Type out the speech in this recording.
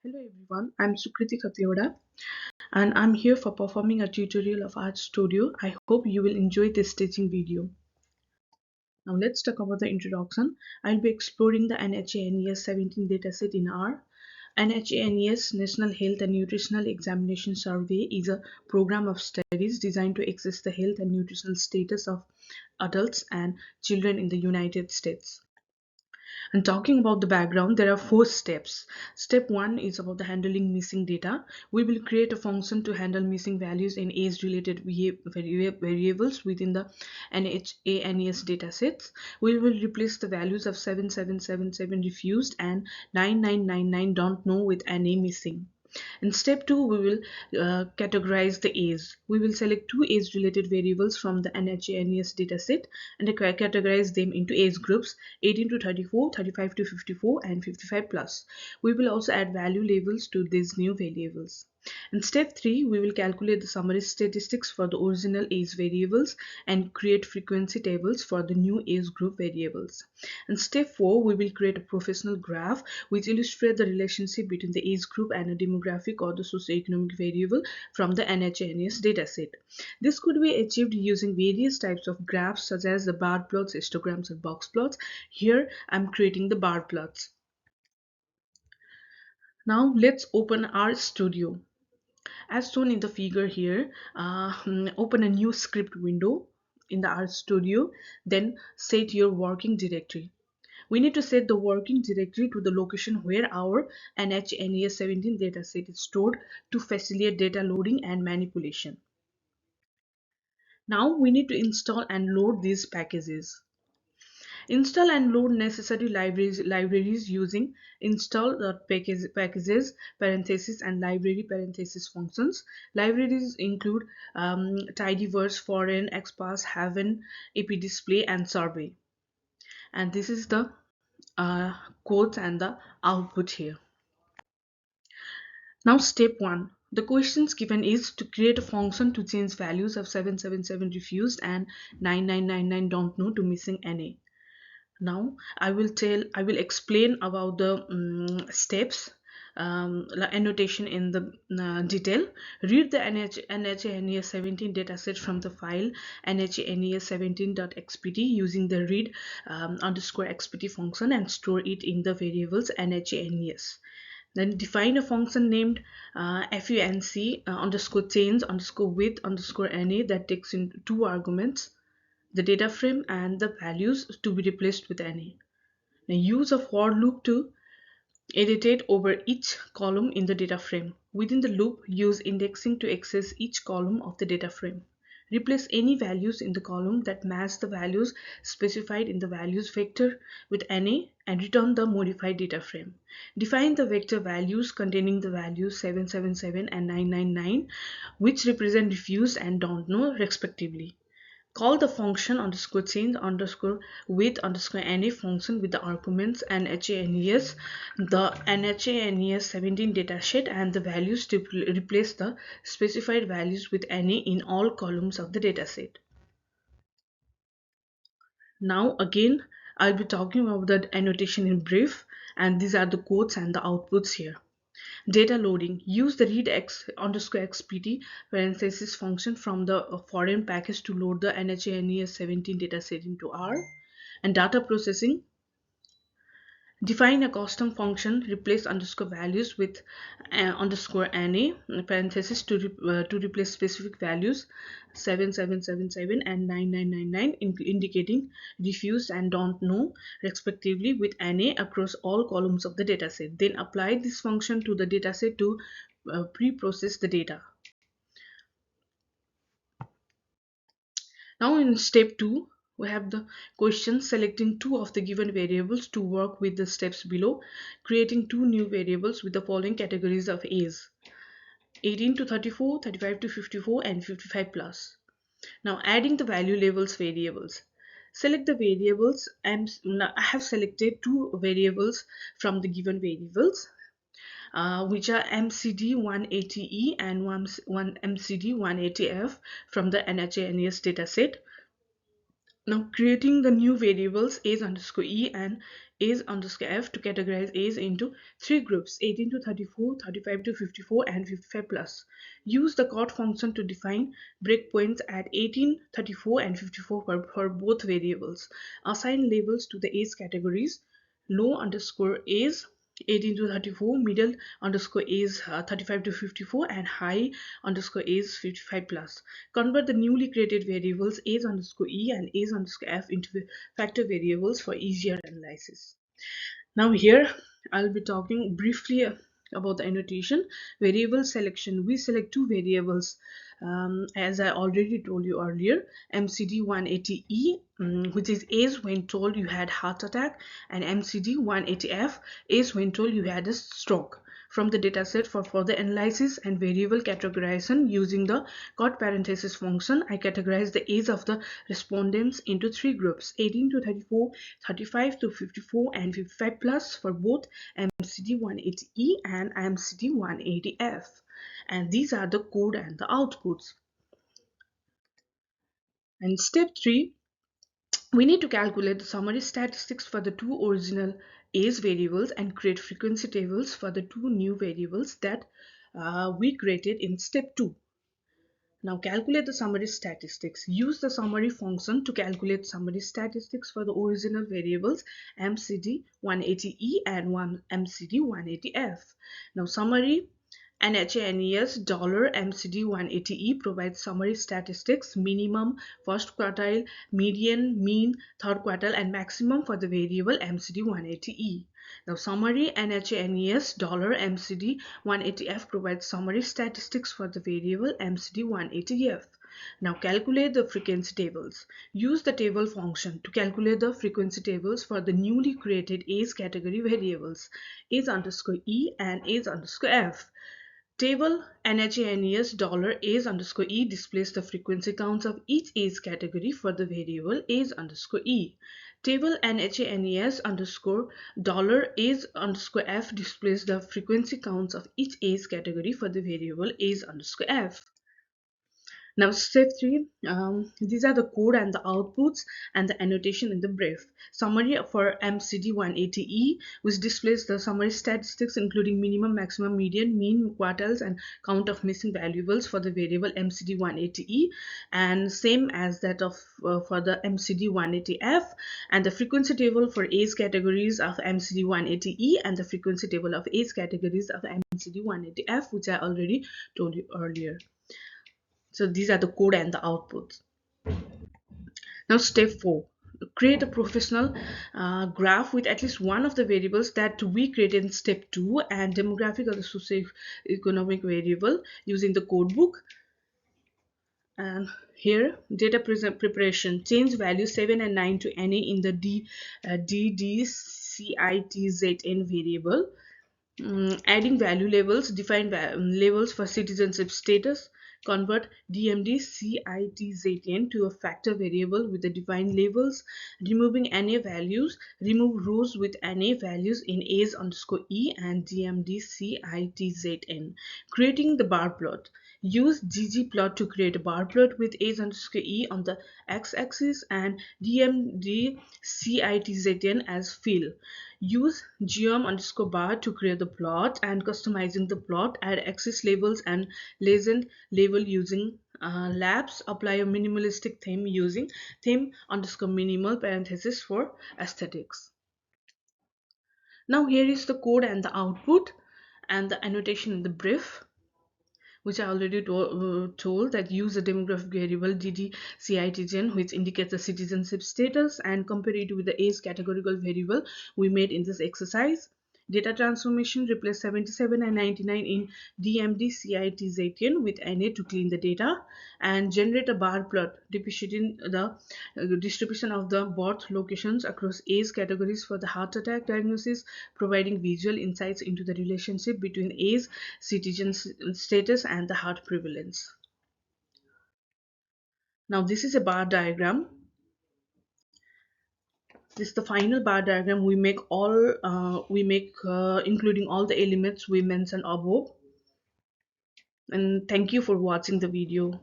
Hello everyone, I'm Sukriti R and I'm here for performing a tutorial of Art Studio. I hope you will enjoy this teaching video. Now let's talk about the introduction. I'll be exploring the NHANES 17 dataset in R. NHANES National Health and Nutritional Examination Survey is a program of studies designed to assess the health and nutritional status of adults and children in the United States. And talking about the background, there are four steps. Step one is about the handling missing data. We will create a function to handle missing values in age-related variables within the NHANES datasets. We will replace the values of 7777 refused and 9999 don't know with NA missing. In step 2, we will categorize the age. We will select two age-related variables from the NHANES dataset and categorize them into age groups 18 to 34, 35 to 54, and 55 plus. We will also add value labels to these new variables. In step 3, we will calculate the summary statistics for the original age variables and create frequency tables for the new age group variables. In step 4, we will create a professional graph which illustrates the relationship between the age group and a demographic or the socioeconomic variable from the NHANES dataset. This could be achieved using various types of graphs such as the bar plots, histograms, and box plots. Here I'm creating the bar plots. Now let's open our studio. As shown in the figure here, open a new script window in the Art Studio, then set your working directory. We need to set the working directory to the location where our NHANES 17 dataset is stored to facilitate data loading and manipulation. Now we need to install and load these packages. Install and load necessary libraries using install.packages parentheses and library parentheses functions. Libraries include tidyverse, foreign, xpath, haven, apdisplay, and survey. And this is the codes and the output here. Now step 1. The questions given is to create a function to change values of 777 refused and 9999 don't know to missing NA. Now I will explain about the steps, annotation in the detail. Read the NHANES 17 dataset from the file NHANES17.xpt using the read underscore xpt function and store it in the variables NHANES. Then define a function named func underscore change underscore width underscore NA that takes in two arguments, the data frame and the values to be replaced with NA. The use of for loop to iterate over each column in the data frame. Within the loop, use indexing to access each column of the data frame. Replace any values in the column that match the values specified in the values vector with NA and return the modified data frame. Define the vector values containing the values 777 and 999, which represent refused and don't know respectively. Call the function underscore change underscore with underscore NA function with the arguments NHANES, the NHANES 17 datasheet, and the values to replace the specified values with NA in all columns of the dataset. Now again, I'll be talking about the annotation in brief, and these are the codes and the outputs here. Data loading. Use the read x underscore xpt parenthesis function from the foreign package to load the NHANES 17 dataset into R. And data processing. Define a custom function, replace underscore values with underscore NA parenthesis to replace specific values 7777 and 9999 indicating refused and don't know respectively with NA across all columns of the dataset. Then apply this function to the dataset to pre-process the data. Now in step 2, we have the question selecting two of the given variables to work with the steps below, creating two new variables with the following categories of age: 18 to 34, 35 to 54, and 55 plus. Now adding the value labels variables. Select the variables, and I have selected two variables from the given variables, which are MCD180E and one MCD180F from the NHANES dataset. Now creating the new variables age underscore e and age underscore f to categorize age into three groups: 18 to 34, 35 to 54, and 55 plus. Use the chord function to define breakpoints at 18, 34, and 54 for both variables. Assign labels to the age categories: low underscore age 18 to 34, middle underscore age 35 to 54, and high underscore age 55 plus. Convert the newly created variables age underscore e and age underscore f into factor variables for easier analysis. Now here I'll be talking briefly about the annotation. Variable selection. We select two variables, as I already told you earlier: MCD 180E, which is age when told you had heart attack, and MCD 180F, age when told you had a stroke. From the dataset for further analysis and variable categorization using the chord parenthesis function, I categorize the age of the respondents into three groups: 18 to 34, 35 to 54, and 55 plus for both MCD 180E and MCD 180F. And these are the code and the outputs. And step 3, we need to calculate the summary statistics for the two original age variables and create frequency tables for the two new variables that we created in step 2. Now calculate the summary statistics. Use the summary function to calculate summary statistics for the original variables MCD 180E and MCD 180F. Now summary NHANES $MCD 180E provides summary statistics: minimum, first quartile, median, mean, third quartile, and maximum for the variable MCD 180E. Now summary NHANES $MCD 180F provides summary statistics for the variable MCD 180F. Now calculate the frequency tables. Use the table function to calculate the frequency tables for the newly created age category variables age underscore E and age underscore F. Table NHANES $age underscore E displays the frequency counts of each age category for the variable age underscore E. Table NHANES underscore $age underscore F displays the frequency counts of each age category for the variable age underscore F. Now step 3, these are the code and the outputs and the annotation in the brief. Summary for MCD 180E, which displays the summary statistics including minimum, maximum, median, mean, quartiles, and count of missing valuables for the variable MCD 180E, and same as that of for the MCD 180F, and the frequency table for age categories of MCD 180E and the frequency table of age categories of MCD 180F, which I already told you earlier. So these are the code and the outputs. Now step 4, create a professional graph with at least one of the variables that we created in step 2 and demographic or the socio-economic variable using the code book. And here data preparation: change values 7 and 9 to NA in the DDCITZN variable. Adding value labels, define labels for citizenship status, convert DMD CITZN to a factor variable with the defined labels, removing NA values, remove rows with NA values in age underscore E and DMD CITZN, creating the bar plot. Use ggplot to create a bar plot with age underscore E on the x-axis and DMD CITZN as fill. Use geom underscore bar to create the plot and customizing the plot. Add axis labels and legend label using labs. Apply a minimalistic theme using theme underscore minimal parenthesis for aesthetics. Now here is the code and the output and the annotation in the brief, which I already told that use the demographic variable DDCITGen, which indicates the citizenship status, and compare it with the age categorical variable we made in this exercise. Data transformation: replace 77 and 99 in DMD with NA to clean the data, and generate a bar plot depicting the distribution of the birth locations across age categories for the heart attack diagnosis, providing visual insights into the relationship between age, citizen status, and the heart prevalence. Now this is a bar diagram. This is the final bar diagram. We make including all the elements we mentioned above. And thank you for watching the video.